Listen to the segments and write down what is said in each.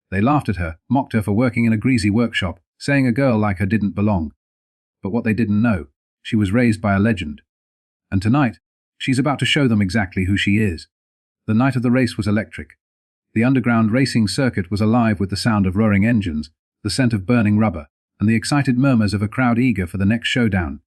They laughed at her, mocked her for working in a greasy workshop, saying a girl like her didn't belong. But what they didn't know, she was raised by a legend. And tonight, she's about to show them exactly who she is. The night of the race was electric. The underground racing circuit was alive with the sound of roaring engines, the scent of burning rubber, and the excited murmurs of a crowd eager for the next showdown.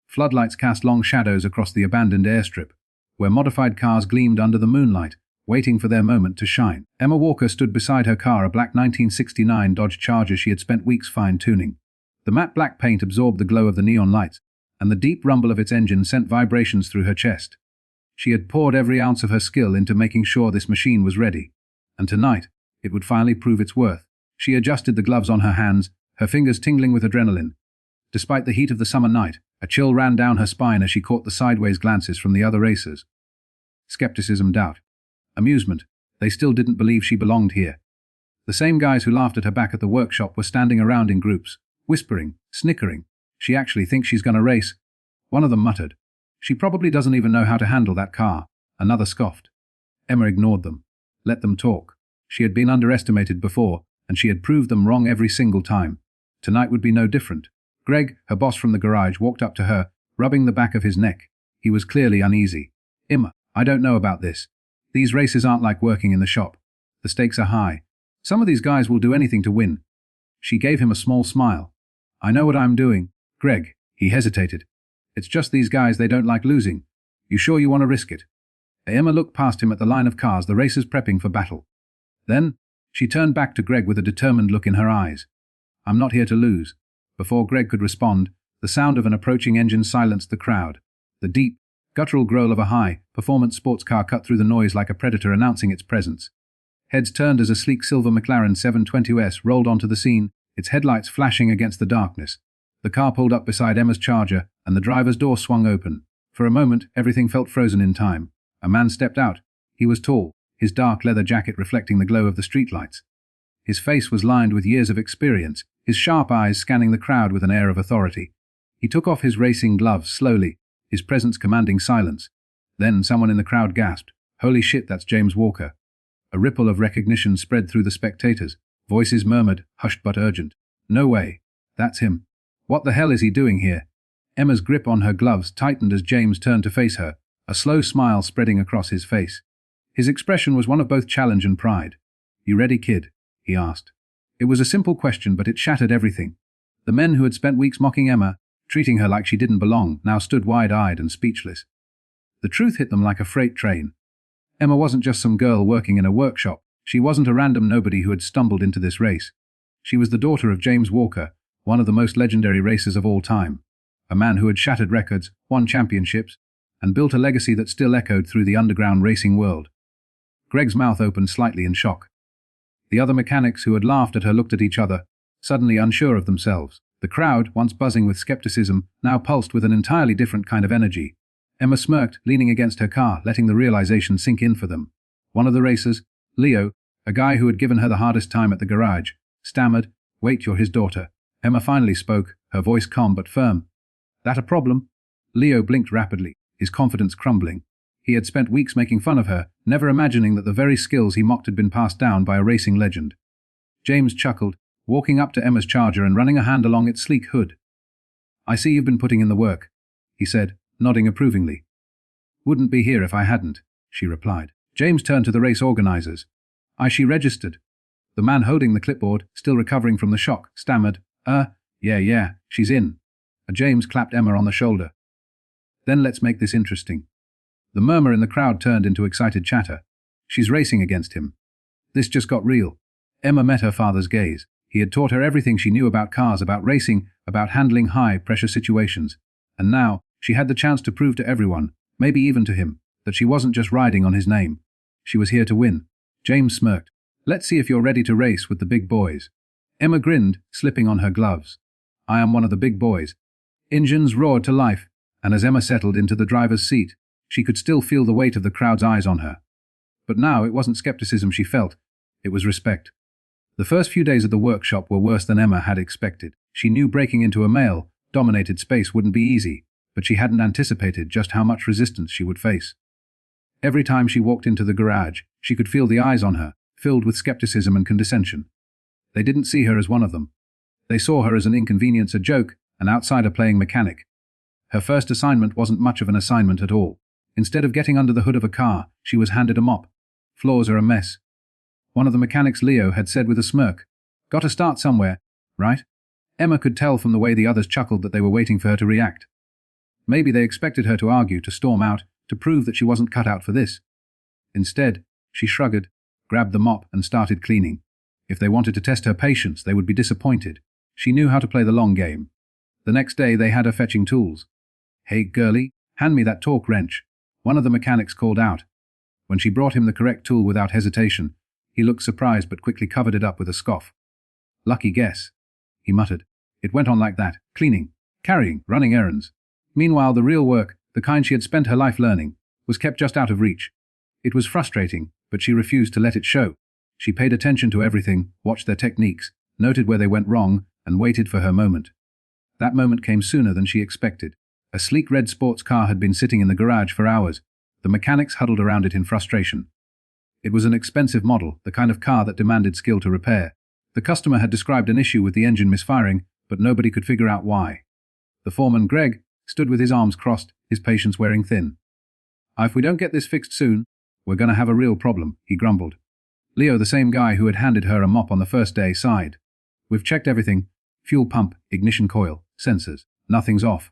Floodlights cast long shadows across the abandoned airstrip, where modified cars gleamed under the moonlight, waiting for their moment to shine. Emma Walker stood beside her car, a black 1969 Dodge Charger she had spent weeks fine-tuning. The matte black paint absorbed the glow of the neon lights, and the deep rumble of its engine sent vibrations through her chest. She had poured every ounce of her skill into making sure this machine was ready, and tonight it would finally prove its worth. She adjusted the gloves on her hands, her fingers tingling with adrenaline. Despite the heat of the summer night, a chill ran down her spine as she caught the sideways glances from the other racers. Skepticism, doubt, amusement. They still didn't believe she belonged here. The same guys who laughed at her back at the workshop were standing around in groups, whispering, snickering. She actually thinks she's gonna race. One of them muttered. She probably doesn't even know how to handle that car. Another scoffed. Emma ignored them. Let them talk. She had been underestimated before, and she had proved them wrong every single time. Tonight would be no different. Greg, her boss from the garage, walked up to her, rubbing the back of his neck. He was clearly uneasy. Emma, I don't know about this. These races aren't like working in the shop. The stakes are high. Some of these guys will do anything to win. She gave him a small smile. I know what I'm doing. Greg, he hesitated. It's just these guys, they don't like losing. You sure you want to risk it? Emma looked past him at the line of cars, the racers prepping for battle. Then, she turned back to Greg with a determined look in her eyes. I'm not here to lose. Before Greg could respond, the sound of an approaching engine silenced the crowd. The deep, guttural growl of a high-performance sports car cut through the noise like a predator announcing its presence. Heads turned as a sleek silver McLaren 720S rolled onto the scene, its headlights flashing against the darkness. The car pulled up beside Emma's Charger, and the driver's door swung open. For a moment, everything felt frozen in time. A man stepped out. He was tall, his dark leather jacket reflecting the glow of the streetlights. His face was lined with years of experience, his sharp eyes scanning the crowd with an air of authority. He took off his racing gloves slowly, his presence commanding silence. Then someone in the crowd gasped, "Holy shit, that's James Walker." A ripple of recognition spread through the spectators. Voices murmured, hushed but urgent. "No way. That's him. What the hell is he doing here?" Emma's grip on her gloves tightened as James turned to face her, a slow smile spreading across his face. His expression was one of both challenge and pride. "You ready, kid?" he asked. It was a simple question, but it shattered everything. The men who had spent weeks mocking Emma, treating her like she didn't belong, now stood wide-eyed and speechless. The truth hit them like a freight train. Emma wasn't just some girl working in a workshop. She wasn't a random nobody who had stumbled into this race. She was the daughter of James Walker, one of the most legendary racers of all time. A man who had shattered records, won championships, and built a legacy that still echoed through the underground racing world. Greg's mouth opened slightly in shock. The other mechanics who had laughed at her looked at each other, suddenly unsure of themselves. The crowd, once buzzing with skepticism, now pulsed with an entirely different kind of energy. Emma smirked, leaning against her car, letting the realization sink in for them. One of the racers, Leo, a guy who had given her the hardest time at the garage, stammered, "Wait, you're his daughter." Emma finally spoke, her voice calm but firm. "That a problem?" Leo blinked rapidly, his confidence crumbling. He had spent weeks making fun of her, never imagining that the very skills he mocked had been passed down by a racing legend. James chuckled, walking up to Emma's Charger and running a hand along its sleek hood. "I see you've been putting in the work," he said, nodding approvingly. "Wouldn't be here if I hadn't," she replied. James turned to the race organizers. She registered." The man holding the clipboard, still recovering from the shock, stammered, Yeah, she's in." James clapped Emma on the shoulder. "Then let's make this interesting." The murmur in the crowd turned into excited chatter. "She's racing against him." This just got real. Emma met her father's gaze. He had taught her everything she knew about cars, about racing, about handling high-pressure situations. And now, she had the chance to prove to everyone, maybe even to him, that she wasn't just riding on his name. She was here to win. James smirked. "Let's see if you're ready to race with the big boys." Emma grinned, slipping on her gloves. "I am one of the big boys." Engines roared to life, and as Emma settled into the driver's seat, she could still feel the weight of the crowd's eyes on her. But now it wasn't skepticism she felt, it was respect. The first few days of the workshop were worse than Emma had expected. She knew breaking into a male-dominated space wouldn't be easy, but she hadn't anticipated just how much resistance she would face. Every time she walked into the garage, she could feel the eyes on her, filled with skepticism and condescension. They didn't see her as one of them. They saw her as an inconvenience, a joke, an outsider playing mechanic. Her first assignment wasn't much of an assignment at all. Instead of getting under the hood of a car, she was handed a mop. Floors are a mess. One of the mechanics, Leo, had said with a smirk. Got to start somewhere, right? Emma could tell from the way the others chuckled that they were waiting for her to react. Maybe they expected her to argue, to storm out, to prove that she wasn't cut out for this. Instead, she shrugged, grabbed the mop and started cleaning. If they wanted to test her patience, they would be disappointed. She knew how to play the long game. The next day they had her fetching tools. "Hey, girlie, hand me that torque wrench," one of the mechanics called out. When she brought him the correct tool without hesitation, he looked surprised but quickly covered it up with a scoff. "Lucky guess," he muttered. It went on like that, cleaning, carrying, running errands. Meanwhile, the real work, the kind she had spent her life learning, was kept just out of reach. It was frustrating, but she refused to let it show. She paid attention to everything, watched their techniques, noted where they went wrong, and waited for her moment. That moment came sooner than she expected. A sleek red sports car had been sitting in the garage for hours. The mechanics huddled around it in frustration. It was an expensive model, the kind of car that demanded skill to repair. The customer had described an issue with the engine misfiring, but nobody could figure out why. The foreman, Greg, stood with his arms crossed, his patience wearing thin. "If we don't get this fixed soon, we're going to have a real problem," he grumbled. Leo, the same guy who had handed her a mop on the first day, sighed. "We've checked everything. Fuel pump, ignition coil, sensors. Nothing's off."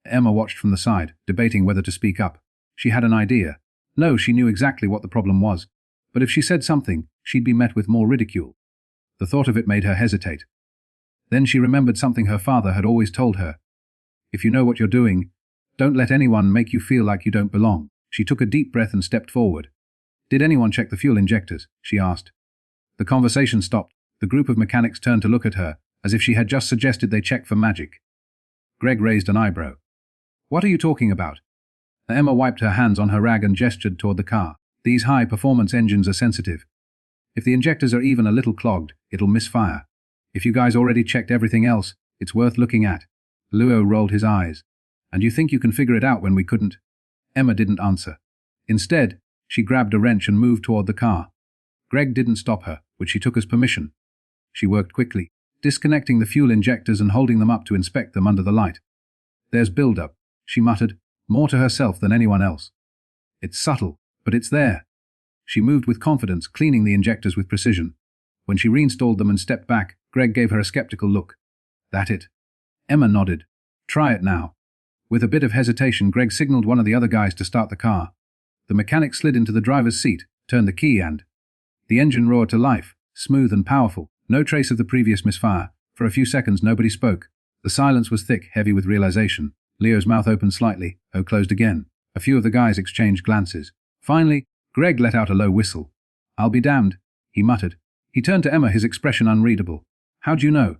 Emma watched from the side, debating whether to speak up. She had an idea. No, she knew exactly what the problem was. But if she said something, she'd be met with more ridicule. The thought of it made her hesitate. Then she remembered something her father had always told her. If you know what you're doing, don't let anyone make you feel like you don't belong. She took a deep breath and stepped forward. "Did anyone check the fuel injectors?" she asked. The conversation stopped. The group of mechanics turned to look at her, as if she had just suggested they check for magic. Greg raised an eyebrow. "What are you talking about?" Emma wiped her hands on her rag and gestured toward the car. "These high-performance engines are sensitive. If the injectors are even a little clogged, it'll misfire. If you guys already checked everything else, it's worth looking at." Leo rolled his eyes. "And you think you can figure it out when we couldn't?" Emma didn't answer. Instead, she grabbed a wrench and moved toward the car. Greg didn't stop her, which she took as permission. She worked quickly, disconnecting the fuel injectors and holding them up to inspect them under the light. "There's build-up," she muttered, more to herself than anyone else. "It's subtle, but it's there." She moved with confidence, cleaning the injectors with precision. When she reinstalled them and stepped back, Greg gave her a skeptical look. "That it?" Emma nodded. "Try it now." With a bit of hesitation, Greg signaled one of the other guys to start the car. The mechanic slid into the driver's seat, turned the key and... The engine roared to life, smooth and powerful, no trace of the previous misfire. For a few seconds nobody spoke. The silence was thick, heavy with realization. Leo's mouth opened slightly, closed again. A few of the guys exchanged glances. Finally, Greg let out a low whistle. "I'll be damned," he muttered. He turned to Emma, his expression unreadable. "How'd you know?"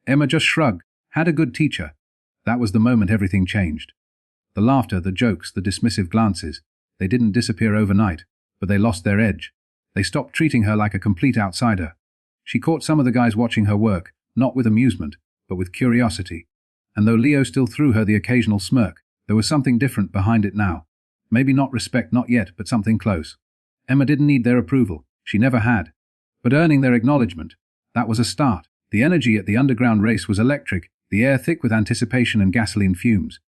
Emma just shrugged. "Had a good teacher." That was the moment everything changed. The laughter, the jokes, the dismissive glances. They didn't disappear overnight, but they lost their edge. They stopped treating her like a complete outsider. She caught some of the guys watching her work, not with amusement, but with curiosity. And though Leo still threw her the occasional smirk, there was something different behind it now. Maybe not respect, not yet, but something close. Emma didn't need their approval. She never had. But earning their acknowledgement, that was a start. The energy at the underground race was electric, the air thick with anticipation and gasoline fumes.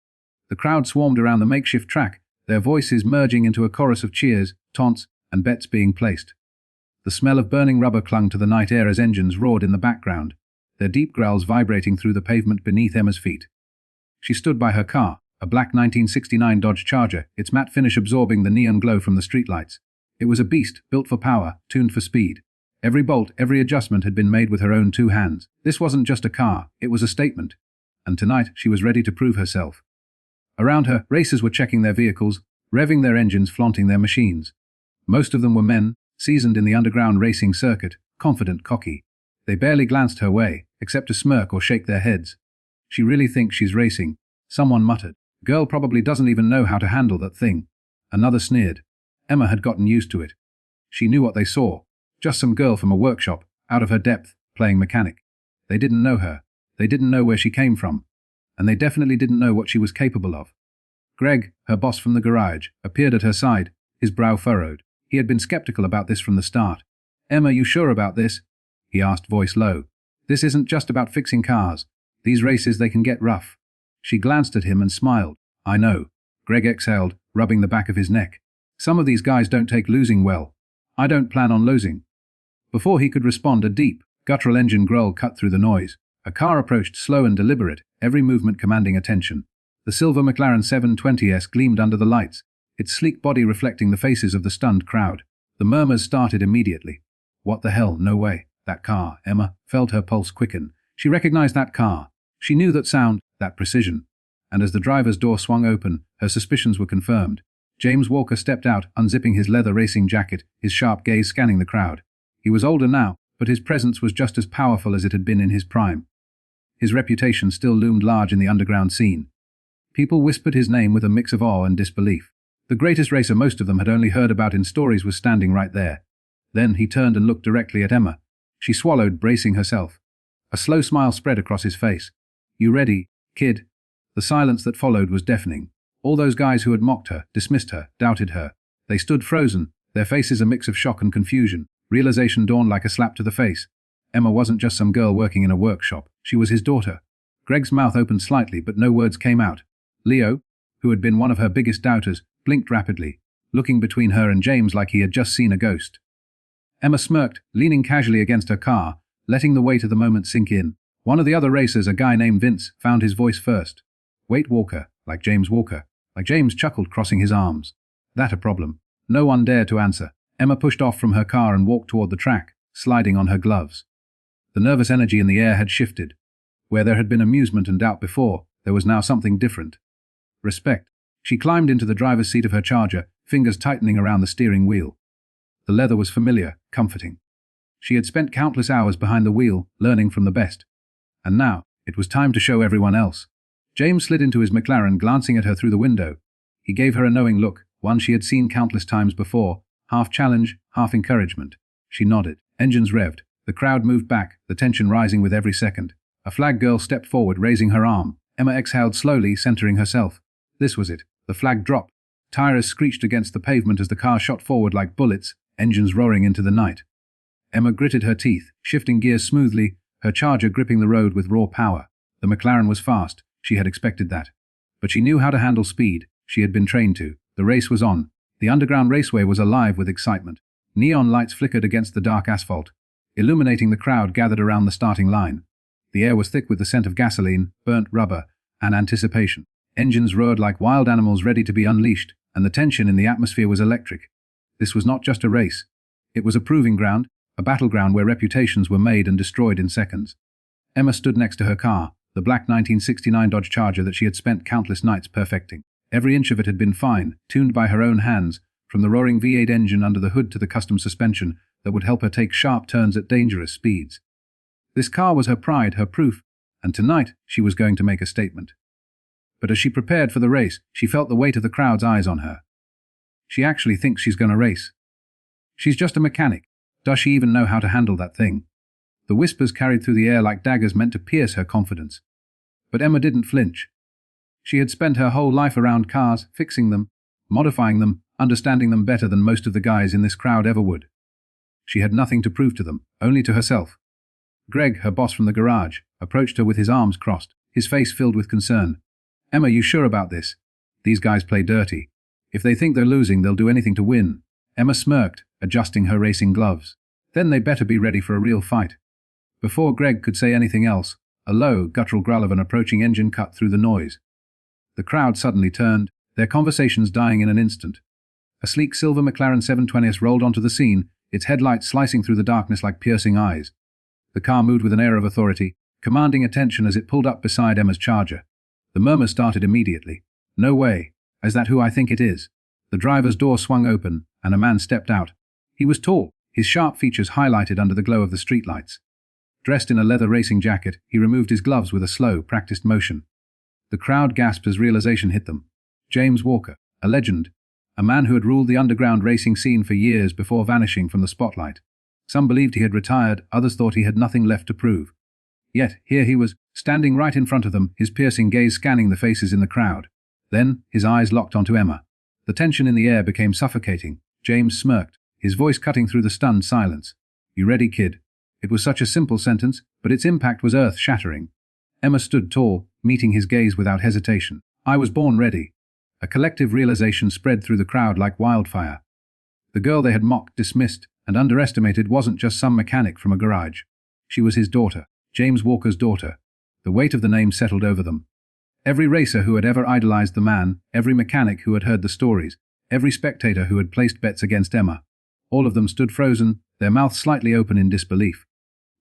The crowd swarmed around the makeshift track, their voices merging into a chorus of cheers, taunts, and bets being placed. The smell of burning rubber clung to the night air as engines roared in the background, their deep growls vibrating through the pavement beneath Emma's feet. She stood by her car, a black 1969 Dodge Charger, its matte finish absorbing the neon glow from the streetlights. It was a beast, built for power, tuned for speed. Every bolt, every adjustment had been made with her own two hands. This wasn't just a car, it was a statement. And tonight she was ready to prove herself. Around her, racers were checking their vehicles, revving their engines, flaunting their machines. Most of them were men, seasoned in the underground racing circuit, confident, cocky. They barely glanced her way, except to smirk or shake their heads. "She really thinks she's racing," someone muttered. "Girl probably doesn't even know how to handle that thing." Another sneered. Emma had gotten used to it. She knew what they saw. Just some girl from a workshop, out of her depth, playing mechanic. They didn't know her. They didn't know where she came from. And they definitely didn't know what she was capable of. Greg, her boss from the garage, appeared at her side, his brow furrowed. He had been skeptical about this from the start. "Emma, you sure about this?" he asked, voice low. This isn't just about fixing cars. These races, they can get rough. She glanced at him and smiled. I know. Greg exhaled, rubbing the back of his neck. Some of these guys don't take losing well. I don't plan on losing. Before he could respond, a deep, guttural engine growl cut through the noise. A car approached, slow and deliberate, every movement commanding attention. The silver McLaren 720S gleamed under the lights, its sleek body reflecting the faces of the stunned crowd. The murmurs started immediately. What the hell? No way. That car. Emma felt her pulse quicken. She recognized that car. She knew that sound, that precision. And as the driver's door swung open, her suspicions were confirmed. James Walker stepped out, unzipping his leather racing jacket, his sharp gaze scanning the crowd. He was older now, but his presence was just as powerful as it had been in his prime. His reputation still loomed large in the underground scene. People whispered his name with a mix of awe and disbelief. The greatest racer most of them had only heard about in stories was standing right there. Then he turned and looked directly at Emma. She swallowed, bracing herself. A slow smile spread across his face. You ready, kid? The silence that followed was deafening. All those guys who had mocked her, dismissed her, doubted her. They stood frozen, their faces a mix of shock and confusion. Realization dawned like a slap to the face. Emma wasn't just some girl working in a workshop. She was his daughter. Greg's mouth opened slightly, but no words came out. Leo, who had been one of her biggest doubters, blinked rapidly, looking between her and James like he had just seen a ghost. Emma smirked, leaning casually against her car, letting the weight of the moment sink in. One of the other racers, a guy named Vince, found his voice first. Wait, Walker, like James Walker. Like James chuckled, crossing his arms. That a problem. No one dared to answer. Emma pushed off from her car and walked toward the track, sliding on her gloves. The nervous energy in the air had shifted. Where there had been amusement and doubt before, there was now something different. Respect. She climbed into the driver's seat of her Charger, fingers tightening around the steering wheel. The leather was familiar, comforting. She had spent countless hours behind the wheel, learning from the best. And now, it was time to show everyone else. James slid into his McLaren, glancing at her through the window. He gave her a knowing look, one she had seen countless times before, half challenge, half encouragement. She nodded. Engines revved. The crowd moved back, the tension rising with every second. A flag girl stepped forward, raising her arm. Emma exhaled slowly, centering herself. This was it. The flag dropped. Tires screeched against the pavement as the car shot forward like bullets, engines roaring into the night. Emma gritted her teeth, shifting gears smoothly, her Charger gripping the road with raw power. The McLaren was fast. She had expected that. But she knew how to handle speed. She had been trained to. The race was on. The underground raceway was alive with excitement. Neon lights flickered against the dark asphalt, illuminating the crowd gathered around the starting line. The air was thick with the scent of gasoline, burnt rubber, and anticipation. Engines roared like wild animals ready to be unleashed, and the tension in the atmosphere was electric. This was not just a race. It was a proving ground, a battleground where reputations were made and destroyed in seconds. Emma stood next to her car, the black 1969 Dodge Charger that she had spent countless nights perfecting. Every inch of it had been fine, tuned by her own hands, from the roaring V8 engine under the hood to the custom suspension that would help her take sharp turns at dangerous speeds. This car was her pride, her proof, and tonight she was going to make a statement. But as she prepared for the race, she felt the weight of the crowd's eyes on her. She actually thinks she's going to race. She's just a mechanic. Does she even know how to handle that thing? The whispers carried through the air like daggers meant to pierce her confidence. But Emma didn't flinch. She had spent her whole life around cars, fixing them, modifying them, understanding them better than most of the guys in this crowd ever would. She had nothing to prove to them, only to herself. Greg, her boss from the garage, approached her with his arms crossed, his face filled with concern. Emma, you sure about this? These guys play dirty. If they think they're losing, they'll do anything to win. Emma smirked, adjusting her racing gloves. Then they better be ready for a real fight. Before Greg could say anything else, a low, guttural growl of an approaching engine cut through the noise. The crowd suddenly turned, their conversations dying in an instant. A sleek silver McLaren 720S rolled onto the scene, its headlights slicing through the darkness like piercing eyes. The car moved with an air of authority, commanding attention as it pulled up beside Emma's Charger. The murmurs started immediately. No way. Is that who I think it is? The driver's door swung open, and a man stepped out. He was tall, his sharp features highlighted under the glow of the streetlights. Dressed in a leather racing jacket, he removed his gloves with a slow, practiced motion. The crowd gasped as realization hit them. James Walker, a legend, a man who had ruled the underground racing scene for years before vanishing from the spotlight. Some believed he had retired, others thought he had nothing left to prove. Yet, here he was, standing right in front of them, his piercing gaze scanning the faces in the crowd. Then, his eyes locked onto Emma. The tension in the air became suffocating. James smirked, his voice cutting through the stunned silence. You ready, kid? It was such a simple sentence, but its impact was earth-shattering. Emma stood tall, meeting his gaze without hesitation. I was born ready. A collective realization spread through the crowd like wildfire. The girl they had mocked, dismissed, and underestimated wasn't just some mechanic from a garage. She was his daughter, James Walker's daughter. The weight of the name settled over them. Every racer who had ever idolized the man, every mechanic who had heard the stories, every spectator who had placed bets against Emma, all of them stood frozen, their mouths slightly open in disbelief.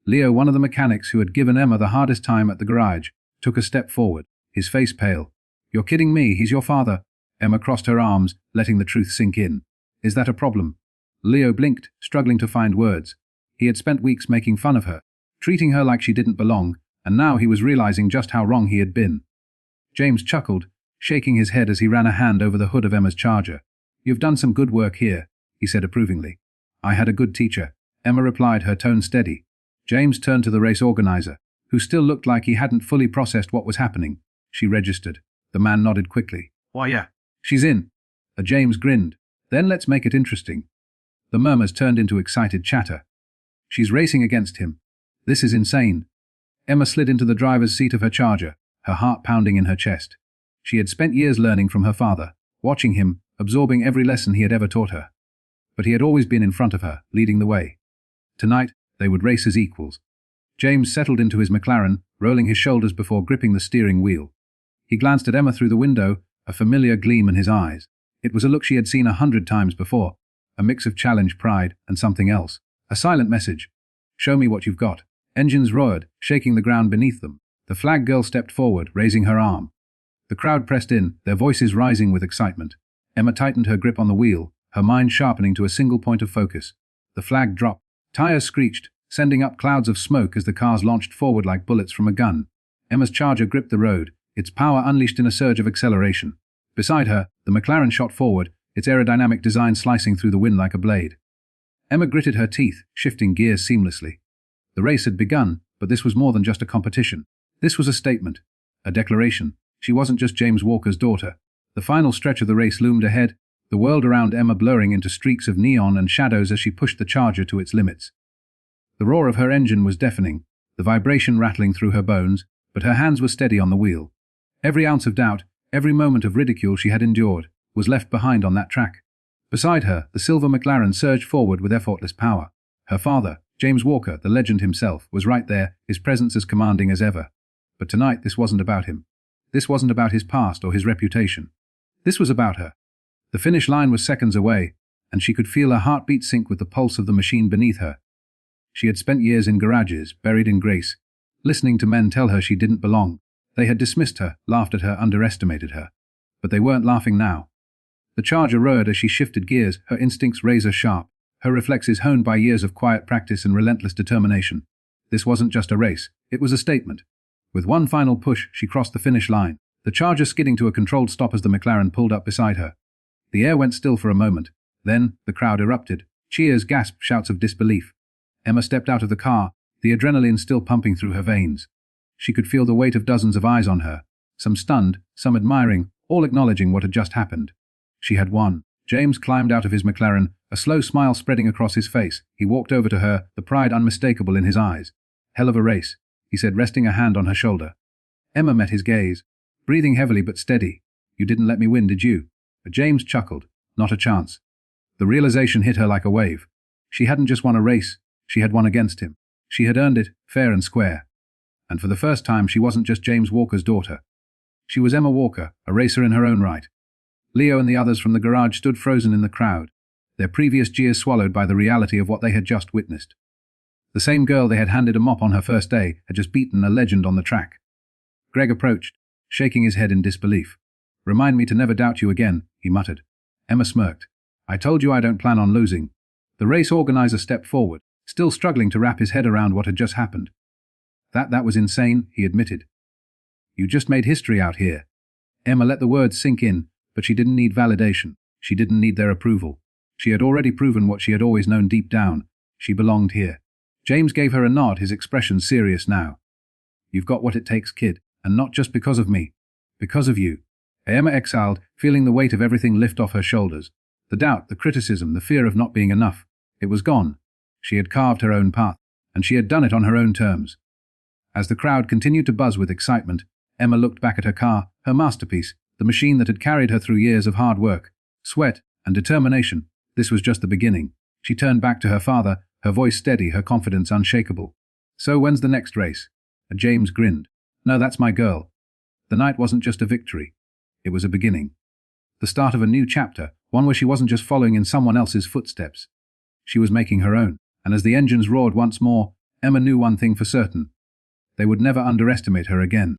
Leo, one of the mechanics who had given Emma the hardest time at the garage, took a step forward, his face pale. You're kidding me, he's your father. Emma crossed her arms, letting the truth sink in. Is that a problem? Leo blinked, struggling to find words. He had spent weeks making fun of her, treating her like she didn't belong, and now he was realizing just how wrong he had been. James chuckled, shaking his head as he ran a hand over the hood of Emma's Charger. You've done some good work here, he said approvingly. I had a good teacher, Emma replied, her tone steady. James turned to the race organizer, who still looked like he hadn't fully processed what was happening. She registered. The man nodded quickly. Why, yeah. She's in. James grinned. Then let's make it interesting. The murmurs turned into excited chatter. She's racing against him. This is insane. Emma slid into the driver's seat of her Charger, her heart pounding in her chest. She had spent years learning from her father, watching him, absorbing every lesson he had ever taught her. But he had always been in front of her, leading the way. Tonight, they would race as equals. James settled into his McLaren, rolling his shoulders before gripping the steering wheel. He glanced at Emma through the window, a familiar gleam in his eyes. It was a look she had seen 100 times before, a mix of challenge, pride, and something else. A silent message. Show me what you've got. Engines roared, shaking the ground beneath them. The flag girl stepped forward, raising her arm. The crowd pressed in, their voices rising with excitement. Emma tightened her grip on the wheel, her mind sharpening to a single point of focus. The flag dropped. Tires screeched, sending up clouds of smoke as the cars launched forward like bullets from a gun. Emma's Charger gripped the road, its power unleashed in a surge of acceleration. Beside her, the McLaren shot forward, its aerodynamic design slicing through the wind like a blade. Emma gritted her teeth, shifting gears seamlessly. The race had begun, but this was more than just a competition. This was a statement, a declaration. She wasn't just James Walker's daughter. The final stretch of the race loomed ahead, the world around Emma blurring into streaks of neon and shadows as she pushed the Charger to its limits. The roar of her engine was deafening, the vibration rattling through her bones, but her hands were steady on the wheel. Every ounce of doubt, every moment of ridicule she had endured, was left behind on that track. Beside her, the silver McLaren surged forward with effortless power. Her father, James Walker, the legend himself, was right there, his presence as commanding as ever. But tonight this wasn't about him. This wasn't about his past or his reputation. This was about her. The finish line was seconds away, and she could feel her heartbeat sync with the pulse of the machine beneath her. She had spent years in garages, buried in grace, listening to men tell her she didn't belong. They had dismissed her, laughed at her, underestimated her. But they weren't laughing now. The Charger roared as she shifted gears, her instincts razor-sharp, her reflexes honed by years of quiet practice and relentless determination. This wasn't just a race, it was a statement. With one final push, she crossed the finish line, the Charger skidding to a controlled stop as the McLaren pulled up beside her. The air went still for a moment. Then, the crowd erupted. Cheers, gasps, shouts of disbelief. Emma stepped out of the car, the adrenaline still pumping through her veins. She could feel the weight of dozens of eyes on her, some stunned, some admiring, all acknowledging what had just happened. She had won. James climbed out of his McLaren, a slow smile spreading across his face. He walked over to her, the pride unmistakable in his eyes. Hell of a race, he said, resting a hand on her shoulder. Emma met his gaze, breathing heavily but steady. You didn't let me win, did you? James chuckled. Not a chance. The realization hit her like a wave. She hadn't just won a race, she had won against him. She had earned it, fair and square. And for the first time, she wasn't just James Walker's daughter. She was Emma Walker, a racer in her own right. Leo and the others from the garage stood frozen in the crowd, their previous jeers swallowed by the reality of what they had just witnessed. The same girl they had handed a mop on her first day had just beaten a legend on the track. Greg approached, shaking his head in disbelief. Remind me to never doubt you again, he muttered. Emma smirked. I told you I don't plan on losing. The race organizer stepped forward, still struggling to wrap his head around what had just happened. That was insane, he admitted. You just made history out here. Emma let the words sink in, but she didn't need validation. She didn't need their approval. She had already proven what she had always known deep down. She belonged here. James gave her a nod, his expression serious now. You've got what it takes, kid, and not just because of me. Because of you. Emma exhaled, feeling the weight of everything lift off her shoulders. The doubt, the criticism, the fear of not being enough. It was gone. She had carved her own path, and she had done it on her own terms. As the crowd continued to buzz with excitement, Emma looked back at her car, her masterpiece, the machine that had carried her through years of hard work, sweat, and determination. This was just the beginning. She turned back to her father, her voice steady, her confidence unshakable. "So when's the next race?" James grinned. "No, that's my girl." The night wasn't just a victory. It was a beginning. The start of a new chapter, one where she wasn't just following in someone else's footsteps. She was making her own, and as the engines roared once more, Emma knew one thing for certain. They would never underestimate her again.